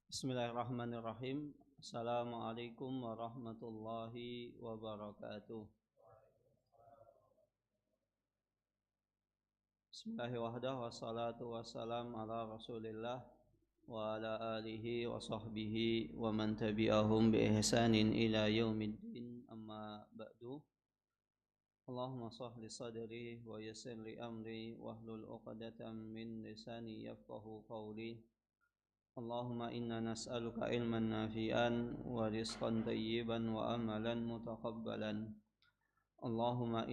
Bismillahirrahmanirrahim. Assalamualaikum warahmatullahi wabarakatuh. Bismillahirrahmanirrahim. Wassalatu wassalam ala rasulillah wa ala alihi wa sahbihi wa man tabi'ahum bi ihsanin ila yaumiddin, amma ba'du. Allahumma sahli sadri wa yassir li amri wahlul 'uqdatam min lisani yafqahu qawli. Allahumma inna nas'aluka ilman nafi'an wa rizqan tayyiban wa amalan mutaqabbalan. Allahumma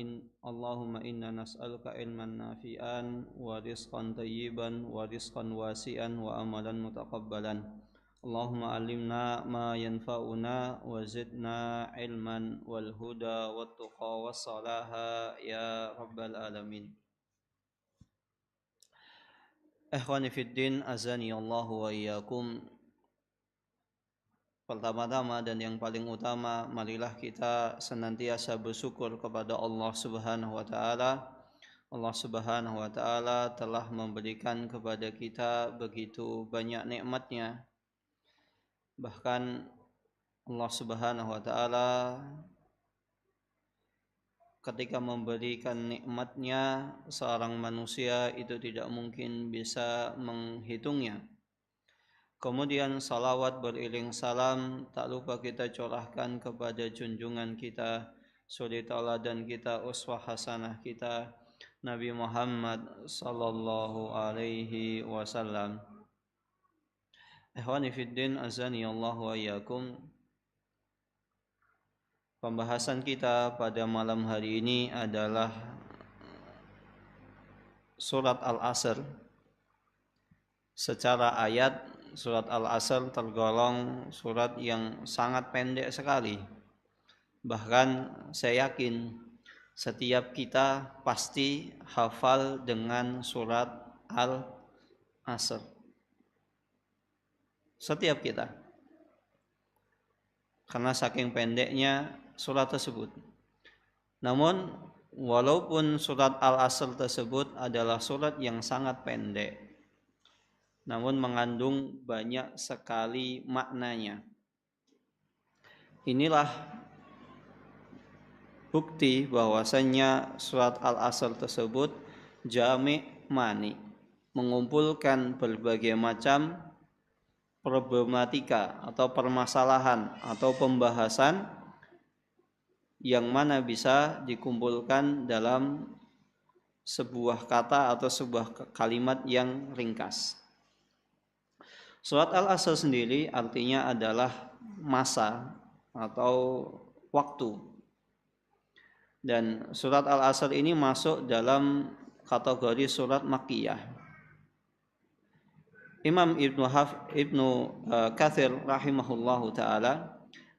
inna nas'aluka ilman nafi'an wa rizqan tayyiban wa rizqan wasi'an wa amalan mutaqabbalan. Allahumma alimna ma yanfa'una wa zidna ilman wal huda wat tuqa was salaha ya rabbal alamin. Ikhwani fiddin, azani Allah wa iyyakum. Pertama-tama dan yang paling utama, marilah kita senantiasa bersyukur kepada Allah Subhanahu wa taala. Allah Subhanahu wa taala telah memberikan kepada kita begitu banyak nikmat-Nya. Bahkan Allah Subhanahu wa taala ketika memberikan nikmatnya seorang manusia itu tidak mungkin bisa menghitungnya. Kemudian salawat beriring salam tak lupa kita curahkan kepada junjungan kita, suri tauladan kita, uswah hasanah kita, Nabi Muhammad sallallahu alaihi wasallam. Ikhwani fiddin, azani Allah wa iyyakum. Pembahasan kita pada malam hari ini adalah surat Al-Asr. Secara ayat, surat Al-Asr tergolong surat yang sangat pendek sekali. Bahkan saya yakin setiap kita pasti hafal dengan surat Al-Asr. Setiap kita. Karena saking pendeknya surat tersebut. Namun walaupun surat Al-Asr tersebut adalah surat yang sangat pendek, namun mengandung banyak sekali maknanya. Inilah bukti bahwasanya surat Al-Asr tersebut jami' mani, mengumpulkan berbagai macam problematika atau permasalahan atau pembahasan yang mana bisa dikumpulkan dalam sebuah kata atau sebuah kalimat yang ringkas. Surat Al-Asr sendiri artinya adalah masa atau waktu. Dan surat Al-Asr ini masuk dalam kategori surat Makkiyah. Imam Ibnu Katsir rahimahullahu taala,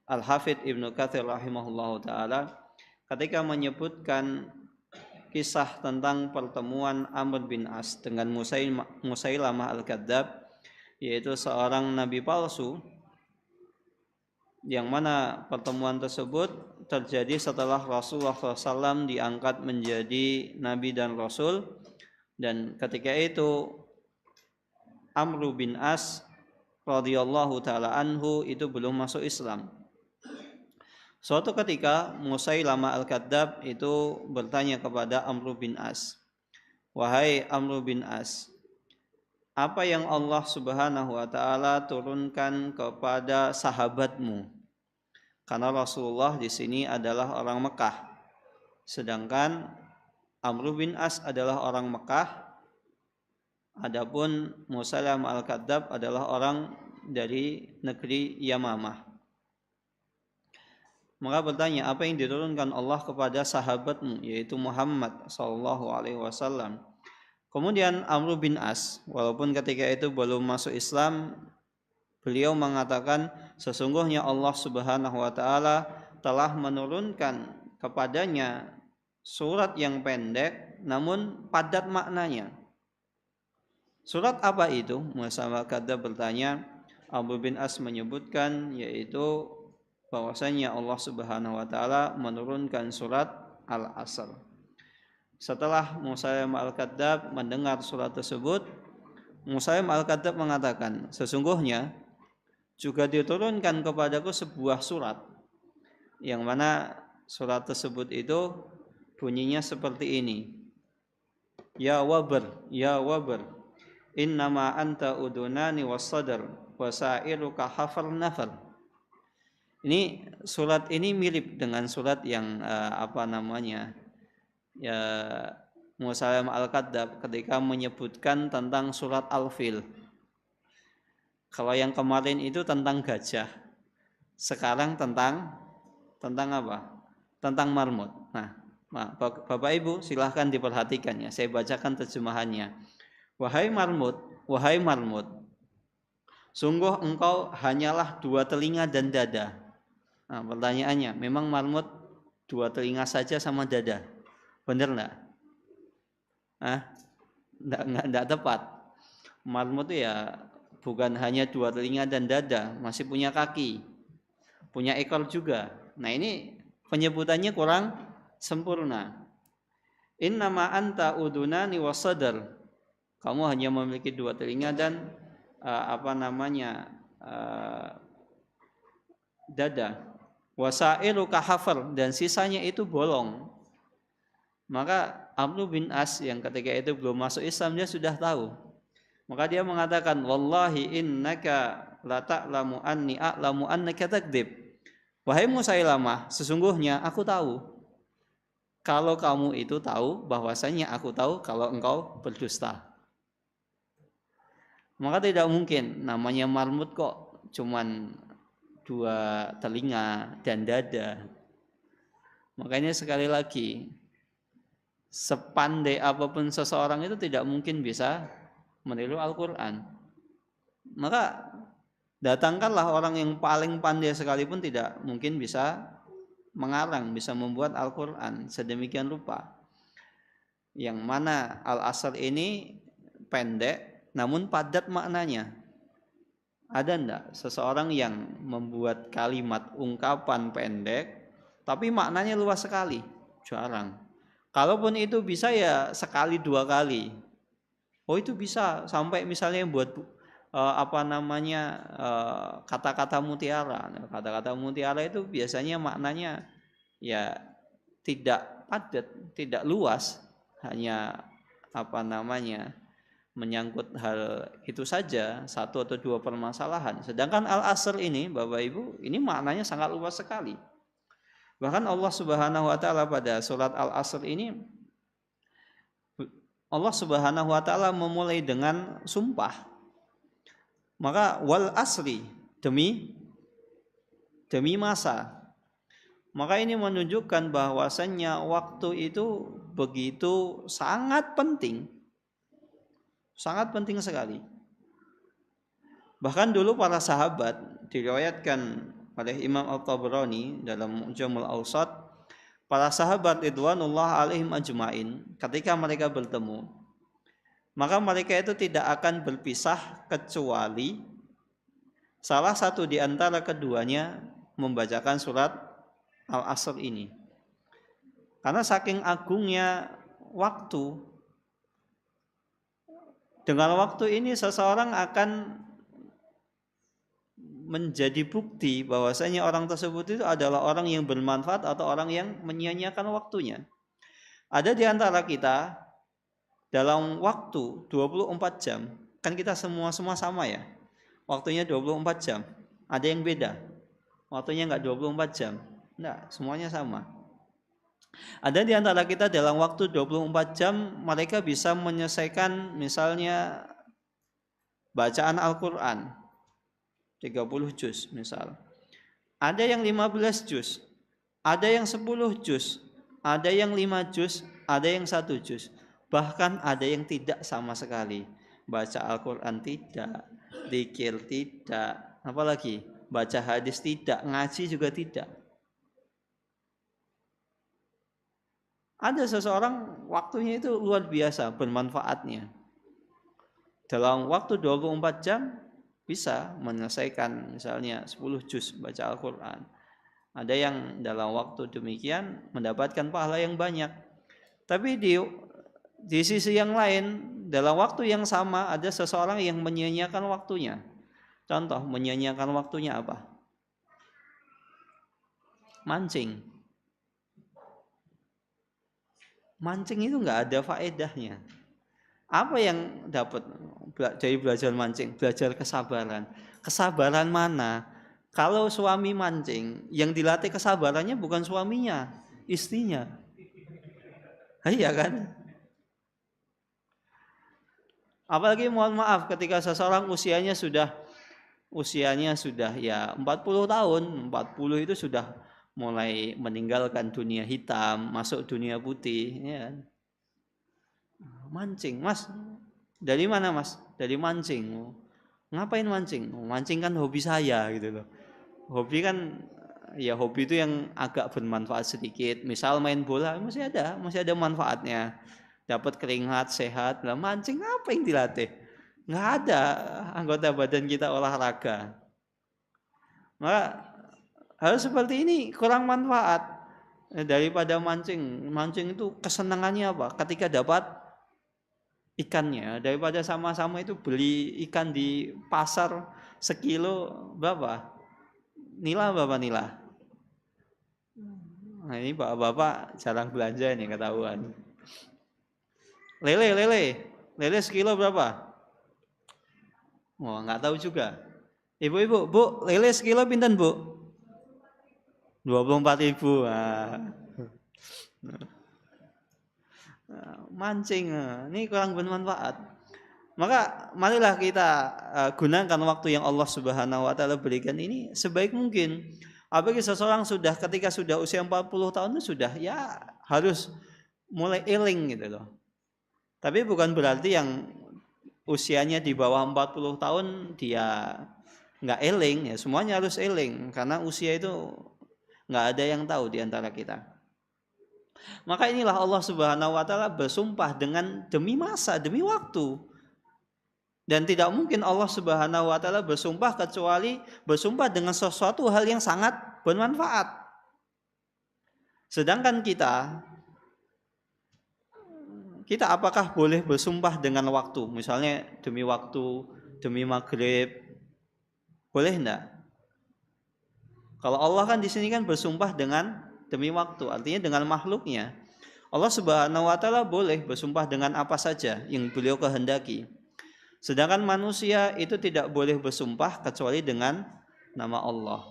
Al-Hafidz Ibnu Katsir rahimahullahu taala ketika menyebutkan kisah tentang pertemuan Amr bin As dengan Musailamah Al-Kadzab, yaitu seorang nabi palsu, yang mana pertemuan tersebut terjadi setelah Rasulullah SAW diangkat menjadi nabi dan rasul, dan ketika itu Amr bin As radhiyallahu taala anhu itu belum masuk Islam. Suatu ketika Musailamah Al-Kadzab itu bertanya kepada Amr bin As, "Wahai Amr bin As, apa yang Allah Subhanahu wa taala turunkan kepada sahabatmu?" Karena Rasulullah di sini adalah orang Mekah, sedangkan Amr bin As adalah orang Mekah, adapun Musailamah Al-Kadzab adalah orang dari negeri Yamamah. Maka bertanya, apa yang diturunkan Allah kepada sahabatmu, yaitu Muhammad sallallahu alaihi wasallam. Kemudian Amr bin As, walaupun ketika itu belum masuk Islam, beliau mengatakan sesungguhnya Allah Subhanahu wa taala telah menurunkan kepadanya surat yang pendek namun padat maknanya. Surat apa itu? Musailamah Al-Kadzab bertanya. Amr bin As menyebutkan yaitu bahwasanya Allah Subhanahu wa taala menurunkan surat Al-Asr. Setelah Musailamah Al-Kadzab mendengar surat tersebut, Musailamah Al-Kadzab mengatakan, sesungguhnya juga diturunkan kepadaku sebuah surat, yang mana surat tersebut itu bunyinya seperti ini. Ya wabr, innama anta udunani wassadar wasairuka hafar nafar. Ini surat ini mirip dengan surat yang ya Musailamah Al-Kadzab ketika menyebutkan tentang surat Al-Fil. Kalau yang kemarin itu tentang gajah, sekarang tentang apa? Tentang marmut. Nah, Bapak Ibu silahkan diperhatikan ya. Saya bacakan terjemahannya. Wahai marmut, sungguh engkau hanyalah 2 telinga dan dada. Nah, pertanyaannya, memang marmut 2 telinga saja sama dada? Benar enggak? Enggak tepat. Marmut itu ya bukan hanya 2 telinga dan dada, masih punya kaki, punya ekor juga. Nah, ini penyebutannya kurang sempurna. Innama anta udunani wasadar. Kamu hanya memiliki 2 telinga dan dada. Wasairuka hafar, dan sisanya itu bolong. Maka Amr bin As yang ketika itu belum masuk Islam, dia sudah tahu. Maka dia mengatakan, wallahi innaka la ta'lamu anni a'lamu annaka takdzib. Wahai Musailamah, sesungguhnya aku tahu kalau kamu itu tahu bahwasanya aku tahu kalau engkau berdusta. Maka tidak mungkin namanya marmut kok cuman 2 telinga dan dada. Makanya sekali lagi, sepandai apapun seseorang itu tidak mungkin bisa meniru Al-Quran. Maka datangkanlah orang yang paling pandai sekalipun tidak mungkin bisa mengarang, bisa membuat Al-Quran sedemikian rupa. Yang mana Al-Asr ini pendek namun padat maknanya. Ada enggak seseorang yang membuat kalimat ungkapan pendek tapi maknanya luas sekali? Jarang. Kalaupun itu bisa ya sekali 2 kali. Oh, itu bisa sampai misalnya buat kata-kata mutiara. Kata-kata mutiara itu biasanya maknanya ya tidak padat, tidak luas, hanya menyangkut hal itu saja, 1 atau 2 permasalahan. Sedangkan Al-Asr ini, Bapak Ibu, ini maknanya sangat luas sekali. Bahkan Allah Subhanahu wa taala pada surat Al-Asr ini, Allah Subhanahu wa taala memulai dengan sumpah. Maka wal asri, demi masa. Maka ini menunjukkan bahwasannya waktu itu begitu sangat penting. Sangat penting sekali. Bahkan dulu para sahabat, diriwayatkan oleh Imam At-Tabrani dalam Mu'jamul Awsat, para sahabat ridwanullah alaihim ajmain, ketika mereka bertemu, maka mereka itu tidak akan berpisah kecuali salah satu di antara keduanya membacakan surat Al-Asr ini. Karena saking agungnya waktu, dengan waktu ini seseorang akan menjadi bukti bahwasanya orang tersebut itu adalah orang yang bermanfaat atau orang yang menyia-nyiakan waktunya. Ada di antara kita dalam waktu 24 jam, kan kita semua sama ya, waktunya 24 jam. Ada yang beda, waktunya enggak 24 jam, enggak, semuanya sama. Ada di antara kita dalam waktu 24 jam mereka bisa menyelesaikan misalnya bacaan Al-Quran 30 juz misal. Ada yang 15 juz, ada yang 10 juz, ada yang 5 juz, ada yang 1 juz. Bahkan ada yang tidak sama sekali. Baca Al-Quran tidak, zikir tidak, apalagi baca hadis tidak, ngaji juga tidak. Ada seseorang waktunya itu luar biasa bermanfaatnya. Dalam waktu 24 jam bisa menyelesaikan misalnya 10 juz baca Al-Quran. Ada yang dalam waktu demikian mendapatkan pahala yang banyak. Tapi di sisi yang lain, dalam waktu yang sama ada seseorang yang menyia-nyiakan waktunya. Contoh menyia-nyiakan waktunya apa? Mancing. Mancing itu nggak ada faedahnya. Apa yang dapat dari belajar mancing? Belajar kesabaran. Kesabaran mana? Kalau suami mancing, yang dilatih kesabarannya bukan suaminya, istrinya. Iya kan? Apalagi mohon maaf ketika seseorang usianya sudah ya 40 tahun, 40 itu sudah mulai meninggalkan dunia hitam, masuk dunia putih, ya kan? Mancing, Mas. Dari mana, Mas? Dari mancing. Ngapain mancing? Mancing kan hobi saya gitu loh. Hobi kan ya hobi itu yang agak bermanfaat sedikit. Misal main bola masih ada manfaatnya. Dapat keringat, sehat. Lah mancing apa yang dilatih? Nggak ada anggota badan kita olahraga. Maka harus seperti ini, kurang manfaat daripada mancing. Mancing itu kesenangannya apa? Ketika dapat ikannya, daripada sama-sama itu beli ikan di pasar sekilo berapa? Nila berapa nila? Nah ini bapak-bapak jarang belanja ini ketahuan. Lele sekilo berapa? Wah nggak tahu juga. Ibu-ibu, bu, lele sekilo pinten bu? 24.000. Mancing, ini kurang bermanfaat. Maka marilah kita gunakan waktu yang Allah Subhanahu wa taala berikan ini sebaik mungkin. Apalagi seseorang ketika sudah usia 40 tahun itu sudah ya harus mulai eling gitu loh. Tapi bukan berarti yang usianya di bawah 40 tahun dia nggak eling, ya semuanya harus eling karena usia itu nggak ada yang tahu di antara kita. Maka inilah Allah Subhanahu wa taala bersumpah dengan demi masa, demi waktu. Dan tidak mungkin Allah Subhanahu wa taala bersumpah kecuali bersumpah dengan sesuatu hal yang sangat bermanfaat. Sedangkan kita apakah boleh bersumpah dengan waktu? Misalnya demi waktu, demi maghrib, boleh enggak? Kalau Allah kan di sini kan bersumpah dengan demi waktu, artinya dengan makhluknya. Allah Subhanahu wa taala boleh bersumpah dengan apa saja yang beliau kehendaki. Sedangkan manusia itu tidak boleh bersumpah kecuali dengan nama Allah.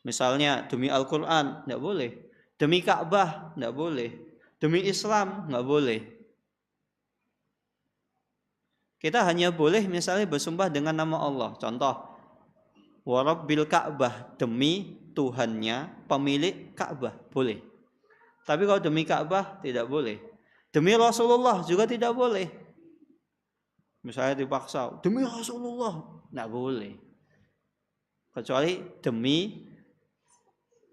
Misalnya demi Al-Qur'an enggak boleh, demi Ka'bah enggak boleh, demi Islam enggak boleh. Kita hanya boleh misalnya bersumpah dengan nama Allah. Contoh, wa rabbil Ka'bah, demi Tuhannya pemilik Ka'bah, boleh. Tapi kalau demi Ka'bah tidak boleh. Demi Rasulullah juga tidak boleh. Misalnya dipaksa, demi Rasulullah, tidak boleh. Kecuali demi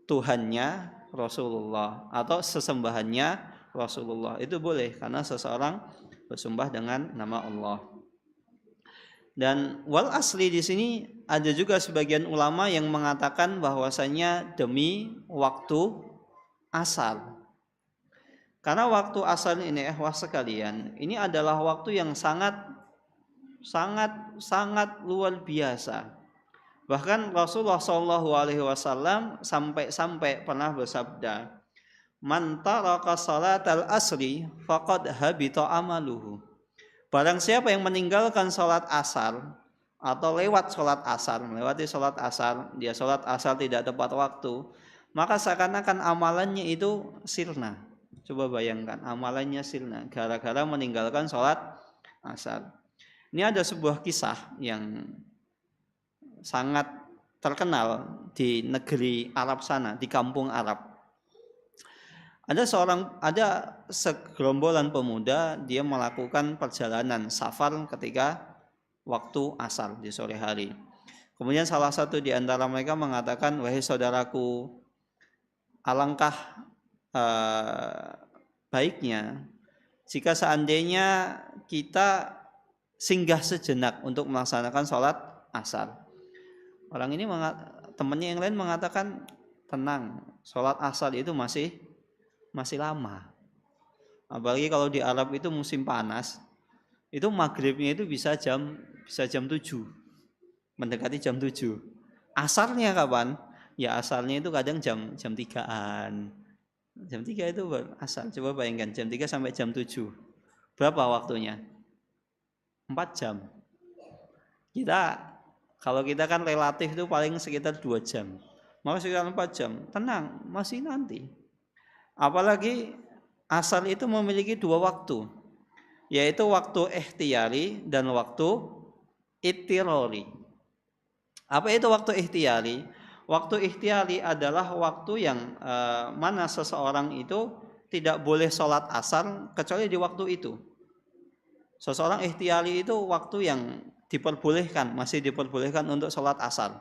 Tuhannya Rasulullah atau sesembahannya Rasulullah, itu boleh karena seseorang bersumpah dengan nama Allah. Dan wal asli di sini ada juga sebagian ulama yang mengatakan bahwasanya demi waktu asar. Karena waktu asar ini sekalian, ini adalah waktu yang sangat luar biasa. Bahkan Rasulullah SAW sampai pernah bersabda, "Man taraka salatal asri faqad habita amaluhu." Barang siapa yang meninggalkan sholat asar atau melewati sholat asar, dia sholat asar tidak tepat waktu, maka seakan-akan amalannya itu sirna. Coba bayangkan, amalannya sirna gara-gara meninggalkan sholat asar. Ini ada sebuah kisah yang sangat terkenal di negeri Arab sana, di kampung Arab. Ada segerombolan pemuda, dia melakukan perjalanan safar ketika waktu asar di sore hari. Kemudian salah satu di antara mereka mengatakan, "Wahai saudaraku, alangkah baiknya jika seandainya kita singgah sejenak untuk melaksanakan sholat asar." Orang ini temannya yang lain mengatakan, "Tenang, sholat asar itu masih lama." Apalagi kalau di Arab itu musim panas, itu maghribnya itu bisa jam 7. mendekati jam 7. Asarnya kapan? Ya asarnya itu kadang jam 3-an. Jam 3 itu asar. Coba bayangkan jam 3 sampai jam 7. Berapa waktunya? 4 jam. Kalau kita kan relatif itu paling sekitar 2 jam. Maka sekitar 4 jam. Tenang, masih nanti. Apalagi asar itu memiliki 2 waktu. Yaitu waktu ikhtiyari dan waktu ittirori. Apa itu waktu ikhtiyari? Waktu ikhtiyari adalah waktu yang mana seseorang itu tidak boleh sholat asar kecuali di waktu itu. Seseorang ikhtiyari itu waktu yang masih diperbolehkan untuk sholat asar.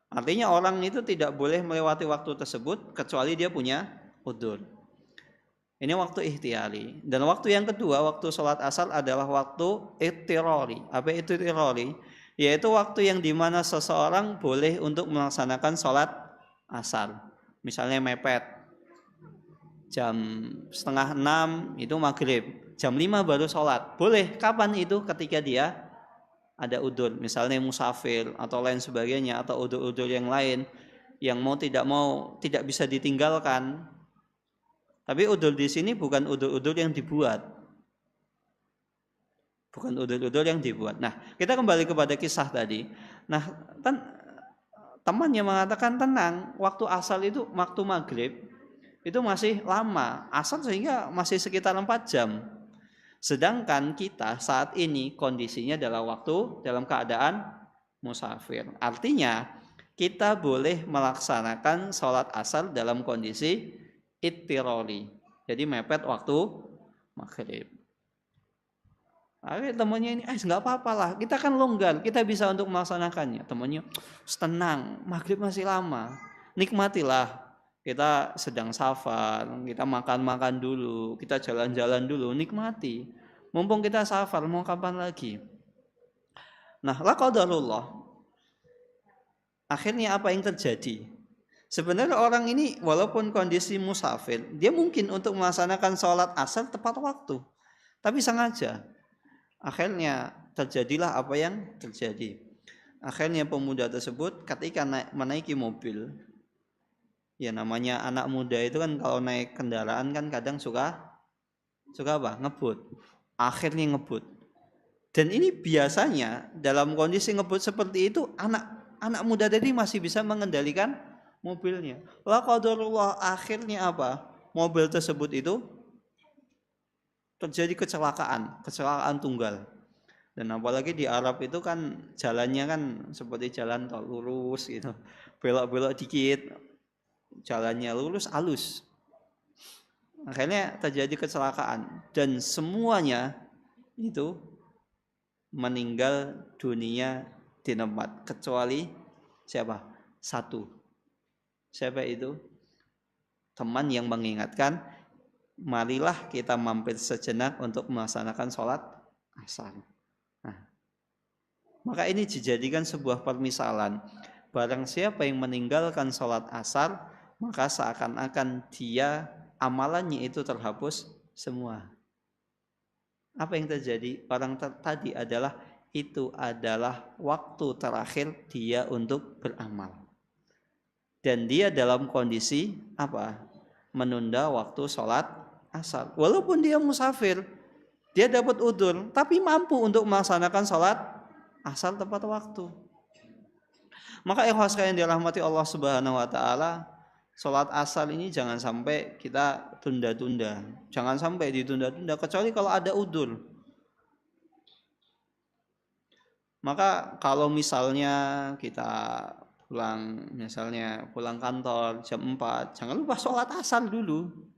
Artinya orang itu tidak boleh melewati waktu tersebut kecuali dia punya udzur. Ini waktu ikhtiyari. Dan waktu yang kedua, waktu sholat asar adalah waktu ittirori. Apa itu ittirori? Yaitu waktu yang dimana seseorang boleh untuk melaksanakan sholat asar. Misalnya mepet, jam 5:30 itu maghrib, jam 5 baru sholat. Boleh, kapan itu? Ketika dia ada udzur, misalnya musafir atau lain sebagainya, atau udzur-udzur yang lain yang tidak bisa ditinggalkan. Tapi udzur di sini bukan udzur-udzur yang dibuat. Bukan udzur-udzur yang dibuat. Nah, kita kembali kepada kisah tadi. Nah, temannya mengatakan tenang, waktu asar itu, waktu maghrib itu masih lama, asar sehingga masih sekitar 4 jam. Sedangkan kita saat ini kondisinya adalah waktu dalam keadaan musafir. Artinya kita boleh melaksanakan sholat asar dalam kondisi ittirori. Jadi mepet waktu maghrib. Temannya ini, nggak apa-apa lah, kita kan longgar, kita bisa untuk melaksanakannya. Temannya, tenang, maghrib masih lama, nikmatilah. Kita sedang safar, kita makan-makan dulu, kita jalan-jalan dulu, nikmati. Mumpung kita safar, mau kapan lagi? Nah, la qadarullah. Akhirnya apa yang terjadi? Sebenarnya orang ini walaupun kondisi musafir, dia mungkin untuk melaksanakan sholat asar tepat waktu, tapi sengaja. Akhirnya terjadilah apa yang terjadi. Akhirnya pemuda tersebut ketika menaiki mobil, ya namanya anak muda itu kan kalau naik kendaraan kan kadang suka apa? Ngebut. Akhirnya ngebut. Dan ini biasanya dalam kondisi ngebut seperti itu anak muda tadi masih bisa mengendalikan mobilnya. La qadarullah, akhirnya apa? Mobil tersebut itu terjadi kecelakaan tunggal. Dan apalagi di Arab itu kan jalannya kan seperti jalan tol lurus gitu, belok-belok dikit, jalannya lurus halus. Akhirnya terjadi kecelakaan dan semuanya itu meninggal dunia di tempat kecuali siapa? Satu. Siapa itu? Teman yang mengingatkan, marilah kita mampir sejenak untuk melaksanakan sholat asar. Nah, maka ini dijadikan sebuah permisalan. Barang siapa yang meninggalkan sholat asar, maka seakan-akan dia amalannya itu terhapus semua. Apa yang terjadi? Orang tadi itu adalah waktu terakhir dia untuk beramal. Dan dia dalam kondisi apa? Menunda waktu sholat asar. Walaupun dia musafir, dia dapat udzur, tapi mampu untuk melaksanakan sholat asar tepat waktu. Maka ikhwas sekalian dirahmati Allah Subhanahu wa taala, sholat asar ini jangan sampai kita tunda-tunda. Jangan sampai ditunda-tunda kecuali kalau ada udzur. Maka kalau misalnya kita pulang kantor jam 4, jangan lupa sholat asar dulu.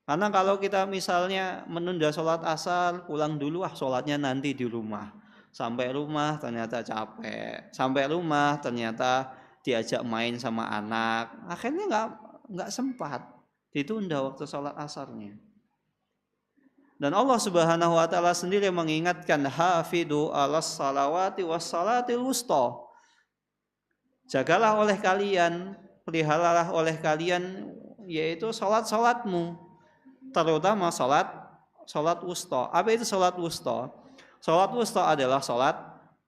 Karena kalau kita misalnya menunda sholat asar, pulang dulu, sholatnya nanti di rumah. Sampai rumah ternyata capek, sampai rumah ternyata diajak main sama anak, akhirnya nggak sempat, ditunda waktu sholat asarnya. Dan Allah Subhanahu wa taala sendiri mengingatkan, hafidu 'alas salawati was salatil wusta. Jagalah oleh kalian, peliharalah oleh kalian, yaitu salat-salatmu, terutama salat wusta. Apa itu salat wusta? Sholat wusta adalah sholat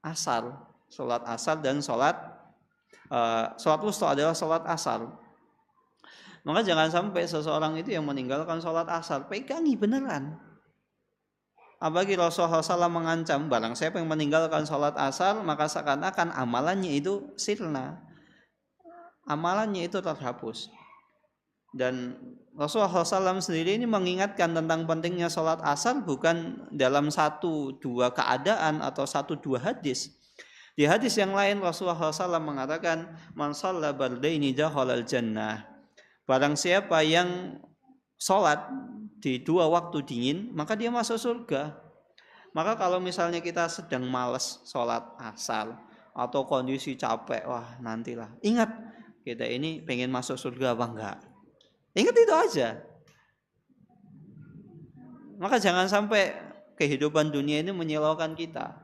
asar. Sholat asar dan sholat wusta adalah sholat asar. Maka jangan sampai seseorang itu yang meninggalkan sholat asar, pegangi beneran. Apalagi Rasulullah SAW mengancam, barang siapa yang meninggalkan sholat asar, maka seakan-akan amalannya itu sirna. Amalannya itu terhapus. Dan Rasulullah SAW sendiri ini mengingatkan tentang pentingnya sholat asar bukan dalam 1-2 keadaan atau 1-2 hadis. Di hadis yang lain Rasulullah SAW mengatakan, man shalla bardaini dakhalal jannah. Barang siapa yang sholat di 2 waktu dingin, maka dia masuk surga. Maka kalau misalnya kita sedang malas sholat asar atau kondisi capek, wah nantilah. Ingat, kita ini pengen masuk surga apa enggak? Ingat itu aja. Maka jangan sampai kehidupan dunia ini menyilaukan kita.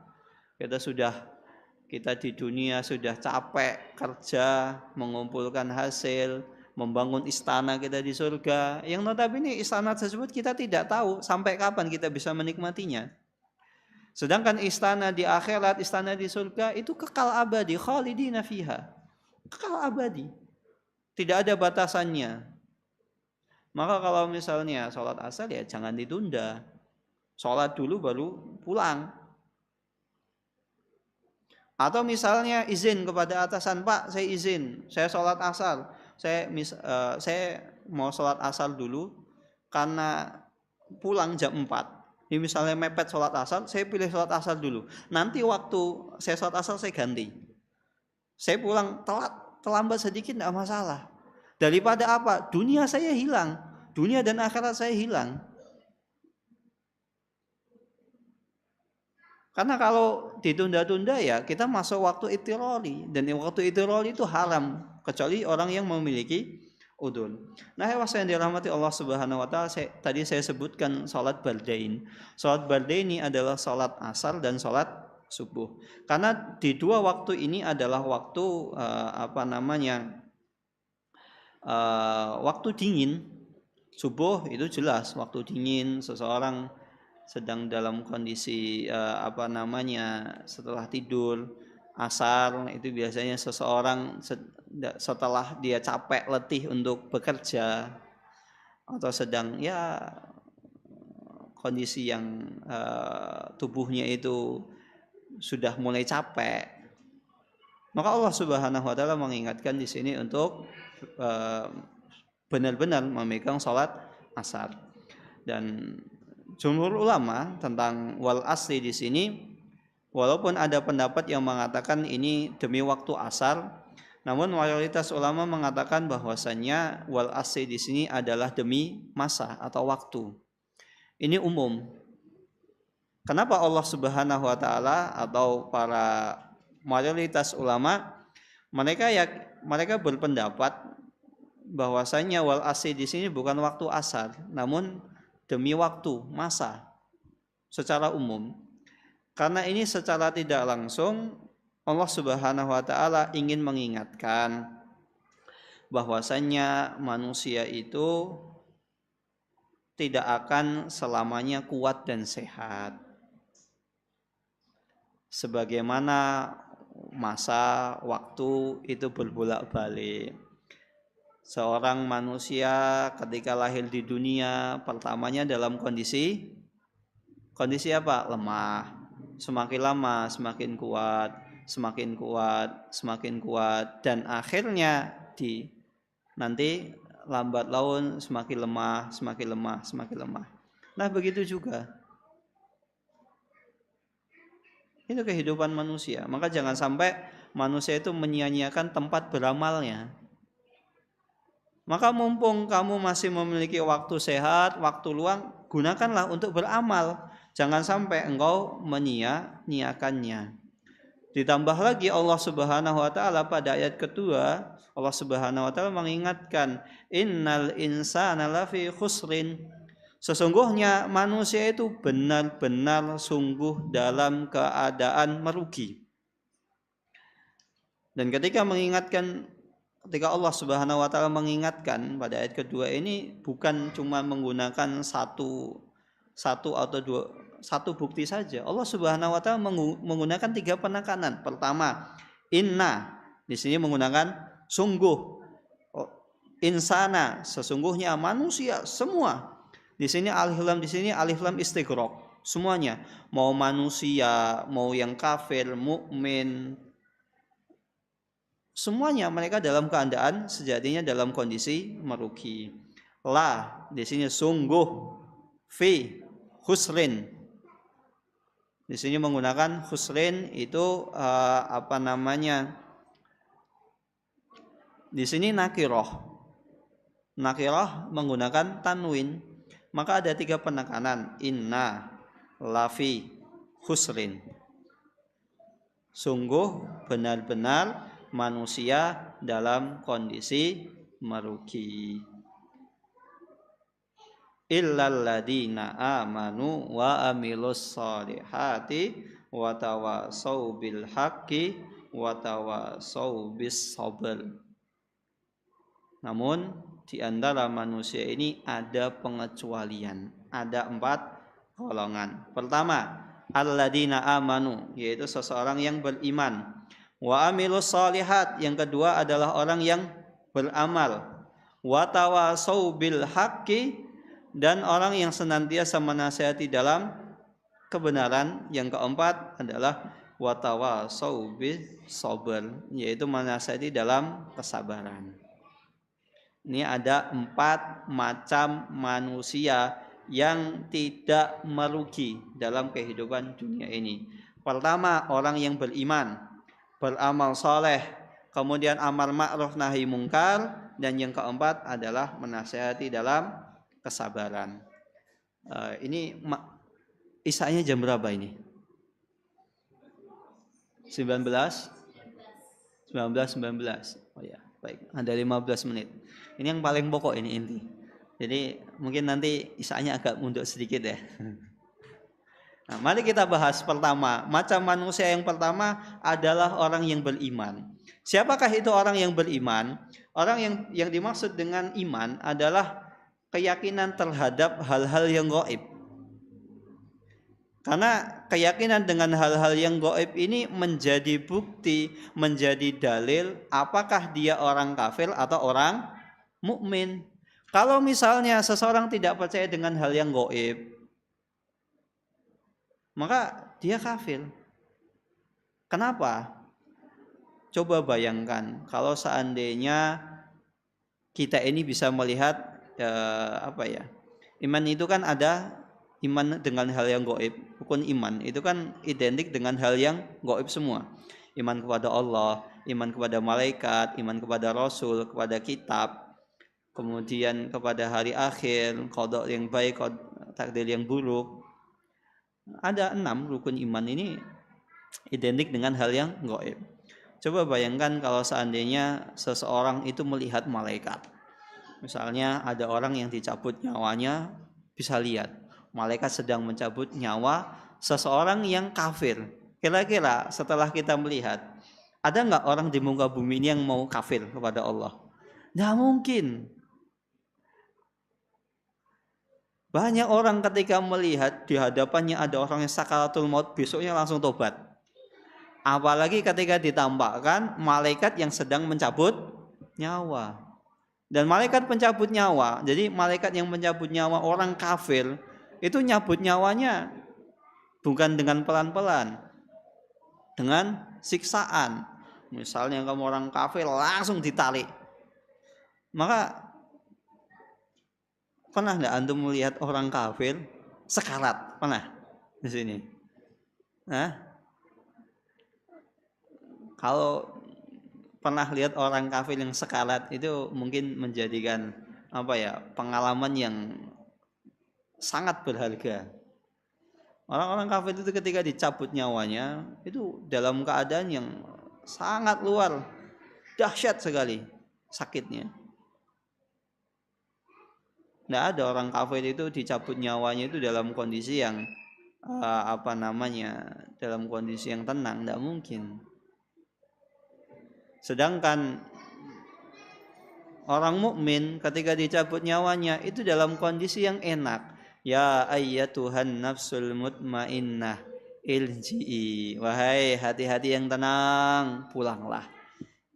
Kita di dunia sudah capek kerja, mengumpulkan hasil, membangun istana kita di surga. Yang notabene istana tersebut kita tidak tahu sampai kapan kita bisa menikmatinya. Sedangkan istana di akhirat, istana di surga itu kekal abadi, khalidina fiha. Kekal abadi. Tidak ada batasannya. Maka kalau misalnya sholat asar ya jangan ditunda. Sholat dulu baru pulang. Atau misalnya izin kepada atasan, Pak saya izin, saya sholat asar. Saya mau sholat asar dulu karena pulang jam 4. Ini misalnya mepet sholat asar, saya pilih sholat asar dulu. Nanti waktu saya sholat asar saya ganti. Saya pulang terlambat sedikit tidak masalah. Daripada apa? Dunia saya hilang. Dunia dan akhirat saya hilang. Karena kalau ditunda-tunda ya kita masuk waktu itirori. Dan waktu itirori itu haram. Kecuali orang yang memiliki udhur. Nah, yang dirahmati Allah Subhanahu wa taala, tadi saya sebutkan salat bardain. Salat bardain ini adalah salat asar dan salat subuh. Karena di 2 waktu ini adalah waktu waktu dingin. Subuh itu jelas waktu dingin, seseorang sedang dalam kondisi setelah tidur. Asar itu biasanya seseorang setelah dia capek letih untuk bekerja atau sedang kondisi yang tubuhnya itu sudah mulai capek. Maka Allah Subhanahu wa taala mengingatkan di sini untuk benar-benar memegang salat asar. Dan jumhur ulama tentang wal asri di sini, walaupun ada pendapat yang mengatakan ini demi waktu asar, namun mayoritas ulama mengatakan bahwasannya wal asri di sini adalah demi masa atau waktu. Ini umum. Kenapa Allah Subhanahu wa taala atau para mayoritas ulama mereka berpendapat bahwasannya wal asri di sini bukan waktu asar, namun demi waktu, masa secara umum. Karena ini secara tidak langsung Allah Subhanahu wa taala ingin mengingatkan bahwasannya manusia itu tidak akan selamanya kuat dan sehat. Sebagaimana masa waktu itu berbolak-balik. Seorang manusia ketika lahir di dunia pertamanya dalam kondisi apa? Lemah. Semakin lama semakin kuat, semakin kuat, semakin kuat, dan akhirnya nanti lambat laun semakin lemah, semakin lemah, semakin lemah. Nah, begitu juga. Itu kehidupan manusia. Maka jangan sampai manusia itu menyia-nyiakan tempat beramalnya. Maka mumpung kamu masih memiliki waktu sehat, waktu luang, gunakanlah untuk beramal. Jangan sampai engkau menyia-nyiakannya. Ditambah lagi Allah Subhanahu wa taala pada ayat kedua, Allah Subhanahu wa taala mengingatkan, innal insana lafi khusrin. Sesungguhnya manusia itu benar-benar sungguh dalam keadaan merugi. Dan ketika Allah Subhanahu wa taala mengingatkan pada ayat kedua ini bukan cuma menggunakan satu atau satu bukti saja. Allah Subhanahu wa taala menggunakan 3 penekanan. Pertama, inna. Di sini menggunakan sungguh. Insana, sesungguhnya manusia semua. Di sini alif lam, di sini alif lam istighraq. Semuanya, mau manusia, mau yang kafir, mukmin, semuanya mereka dalam keadaan sejatinya dalam kondisi merugi. La di sini sungguh, fi husrin. Di sini menggunakan husrin itu apa namanya? Di sini nakirah. Nakirah menggunakan tanwin. Maka ada 3 penekanan. Inna, lafi, husrin. Sungguh benar-benar manusia dalam kondisi merugi. Illal ladina amanu wa amilus solihati wa tawasau bil haqqi wa tawasau bis sabr. Namun di antara manusia ini ada pengecualian, ada 4 golongan. Pertama, alladina amanu, yaitu seseorang yang beriman. Wa amilus solihat, yang kedua adalah orang yang beramal. Wa tawasau bil haqqi, dan orang yang senantiasa menasihati dalam kebenaran. Yang keempat adalah wa tawasau bis sabr, yaitu menasihati dalam kesabaran. Ini ada 4 macam manusia yang tidak merugi dalam kehidupan dunia ini. Pertama, orang yang beriman, beramal soleh, kemudian amal ma'ruf nahi mungkar, dan yang keempat adalah menasihati dalam kesabaran. Ini isanya jam berapa ini? 19? 19. Oh ya, baik. Ada 15 menit. Ini yang paling pokok ini inti. Jadi mungkin nanti isanya agak mundur sedikit ya. Nah, mari kita bahas pertama. Macam manusia yang pertama adalah orang yang beriman. Siapakah itu orang yang beriman? Orang yang dimaksud dengan iman adalah keyakinan terhadap hal-hal yang gaib. Karena keyakinan dengan hal-hal yang gaib ini menjadi bukti, menjadi dalil apakah dia orang kafir atau orang mukmin. Kalau misalnya seseorang tidak percaya dengan hal yang gaib, maka dia kafir. Kenapa? Coba bayangkan kalau seandainya kita ini bisa melihat iman itu kan ada iman dengan hal yang gaib. Rukun iman itu kan identik dengan hal yang gaib semua. Iman kepada Allah, iman kepada malaikat, iman kepada Rasul, kepada kitab, kemudian kepada hari akhir, qada yang baik, takdir yang buruk. Ada 6 rukun iman ini identik dengan hal yang gaib. Coba bayangkan kalau seandainya seseorang itu melihat malaikat. Misalnya ada orang yang dicabut nyawanya, bisa lihat malaikat sedang mencabut nyawa seseorang yang kafir. Kira-kira setelah kita melihat, ada nggak orang di muka bumi ini yang mau kafir kepada Allah? Nggak mungkin. Banyak orang ketika melihat di hadapannya ada orang yang sakaratul maut, besoknya langsung tobat. Apalagi ketika ditampakkan malaikat yang sedang mencabut nyawa. Dan malaikat pencabut nyawa, jadi malaikat yang mencabut nyawa orang kafir, itu nyabut nyawanya bukan dengan pelan-pelan, dengan siksaan. Misalnya kamu orang kafir langsung ditarik. Maka pernah enggak antum melihat orang kafir sekarat? Pernah di sini? Nah, kalau pernah lihat orang kafir yang sekarat itu mungkin menjadikan pengalaman yang sangat berharga. Orang-orang kafir itu ketika dicabut nyawanya itu dalam keadaan yang sangat luar dahsyat sekali sakitnya. Tidak ada orang kafir itu dicabut nyawanya itu dalam kondisi yang dalam kondisi yang tenang, tidak mungkin. Sedangkan orang mukmin ketika dicabut nyawanya itu dalam kondisi yang enak. Ya ayyatuhan nafsul mutmainnah ilji'i. Wahai hati-hati yang tenang, pulanglah.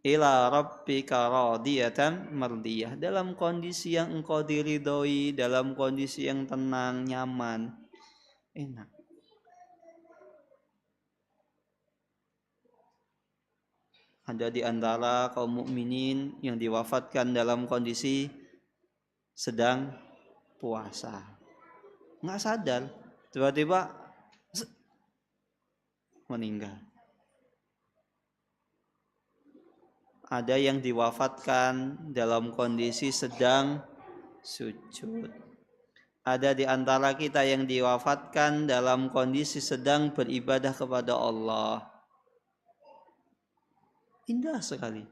Ila rabbika radiyatan mardiyah. Dalam kondisi yang engkau diridhoi, dalam kondisi yang tenang, nyaman, enak. Ada di antara kaum mukminin yang diwafatkan dalam kondisi sedang puasa. Nggak sadar, tiba-tiba meninggal. Ada yang diwafatkan dalam kondisi sedang sujud. Ada di antara kita yang diwafatkan dalam kondisi sedang beribadah kepada Allah. Indah sekali.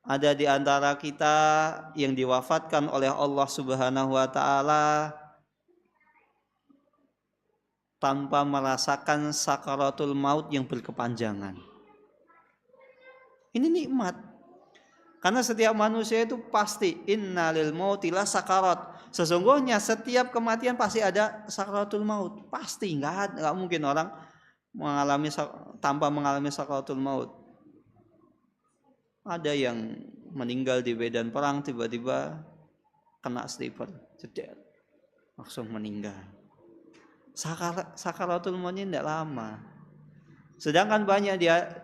Ada di antara kita yang diwafatkan oleh Allah Subhanahu wa taala tanpa merasakan sakaratul maut yang berkepanjangan. Ini nikmat. Karena setiap manusia itu pasti innalil mauti la sakarat. Sesungguhnya setiap kematian pasti ada sakaratul maut. Pasti, enggak mungkin orang tanpa mengalami sakaratul maut. Ada yang meninggal di medan perang tiba-tiba kena sniper, jeder, langsung meninggal. Sakaratul maut ini tidak lama. Sedangkan banyak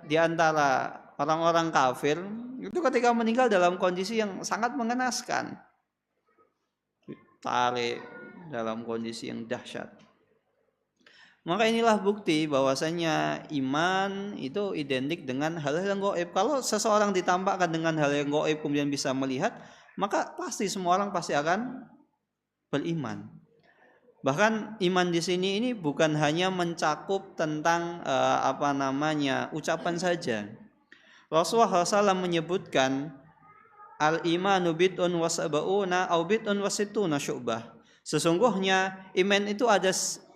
di antara orang-orang kafir itu ketika meninggal dalam kondisi yang sangat mengenaskan, ditarik dalam kondisi yang dahsyat. Maka inilah bukti bahwasanya iman itu identik dengan hal-hal yang gaib. Kalau seseorang ditampakkan dengan hal yang gaib kemudian bisa melihat, maka pasti semua orang pasti akan beriman. Bahkan iman di sini ini bukan hanya mencakup tentang ucapan saja. Rasulullah SAW menyebutkan al-imanu bid'un wa sab'una au bid'un wa sittuna syu'bah. Sesungguhnya iman itu ada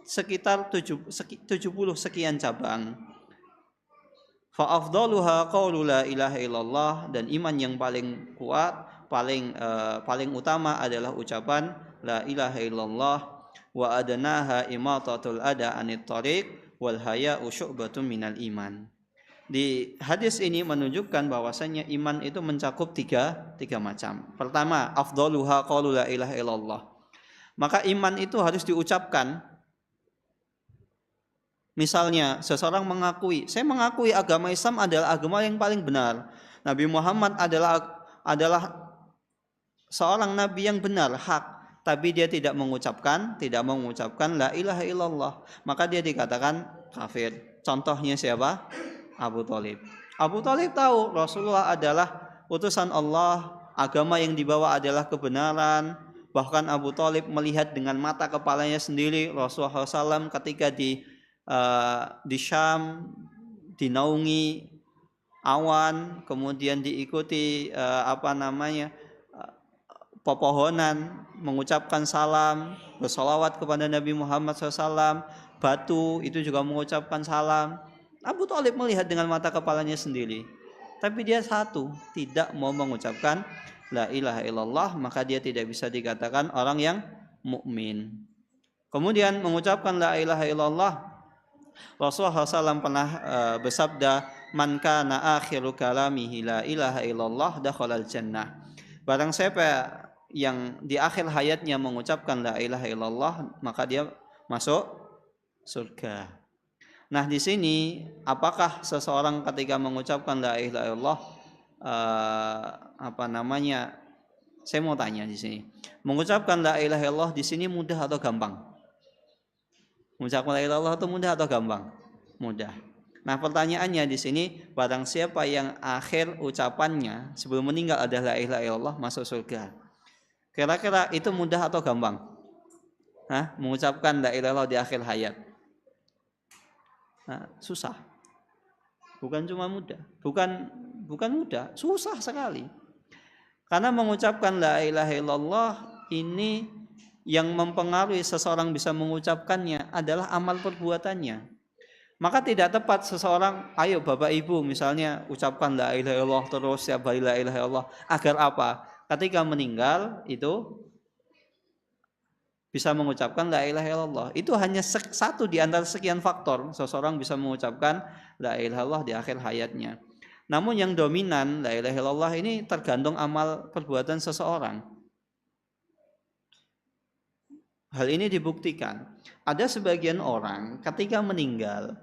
sekitar 70 sekian cabang. Fa afdaluha qaulu la ilaha illallah, dan iman yang paling kuat, paling utama adalah ucapan la ilaha illallah, wa adnaha imatatul ada anit thariq wal haya'u syu'batun minal iman. Di hadis ini menunjukkan bahwasanya iman itu mencakup tiga macam. Pertama, afdaluha qaulu la ilaha illallah. Maka iman itu harus diucapkan. Misalnya seseorang saya mengakui agama Islam adalah agama yang paling benar. Nabi Muhammad adalah seorang nabi yang benar, hak, tapi dia tidak mengucapkan la ilaha illallah, maka dia dikatakan kafir. Contohnya siapa? Abu Thalib. Abu Thalib tahu Rasulullah adalah utusan Allah, agama yang dibawa adalah kebenaran. Bahkan Abu Thalib melihat dengan mata kepalanya sendiri Rasulullah SAW ketika di Syam dinaungi awan, kemudian diikuti pepohonan, mengucapkan salam, bersolawat kepada Nabi Muhammad SAW. Batu itu juga mengucapkan salam. Abu Thalib melihat dengan mata kepalanya sendiri, tapi dia tidak mau mengucapkan la ilaha illallah, maka dia tidak bisa dikatakan orang yang mukmin. Kemudian mengucapkan la ilaha illallah, Rasulullah SAW pernah bersabda, man kana akhiru kalamihi la ilaha illallah dakhalal jannah. Barang siapa yang di akhir hayatnya mengucapkan la ilaha illallah, maka dia masuk surga. Nah, di sini apakah seseorang ketika mengucapkan la ilaha illallah saya mau tanya di sini. Mengucapkan la ilaha illallah di sini mudah atau gampang? Mengucapkan la ilaha illallah itu mudah atau gampang? Mudah. Nah, pertanyaannya di sini, barang siapa yang akhir ucapannya sebelum meninggal adalah la ilaha illallah, masuk surga. Kira-kira itu mudah atau gampang? Mengucapkan la ilaha illallah di akhir hayat. Susah. Bukan cuma mudah, bukan mudah, susah sekali. Karena mengucapkan la ilaha illallah ini yang mempengaruhi seseorang bisa mengucapkannya adalah amal perbuatannya. Maka tidak tepat seseorang, ayo Bapak Ibu misalnya ucapkan la ilaha illallah terus setiap hari la ilaha illallah, agar apa? Ketika meninggal itu bisa mengucapkan la ilaha illallah. Itu hanya satu di antara sekian faktor seseorang bisa mengucapkan la ilaha illallah di akhir hayatnya. Namun yang dominan la ilaha illallah ini tergantung amal perbuatan seseorang. Hal ini dibuktikan. Ada sebagian orang ketika meninggal,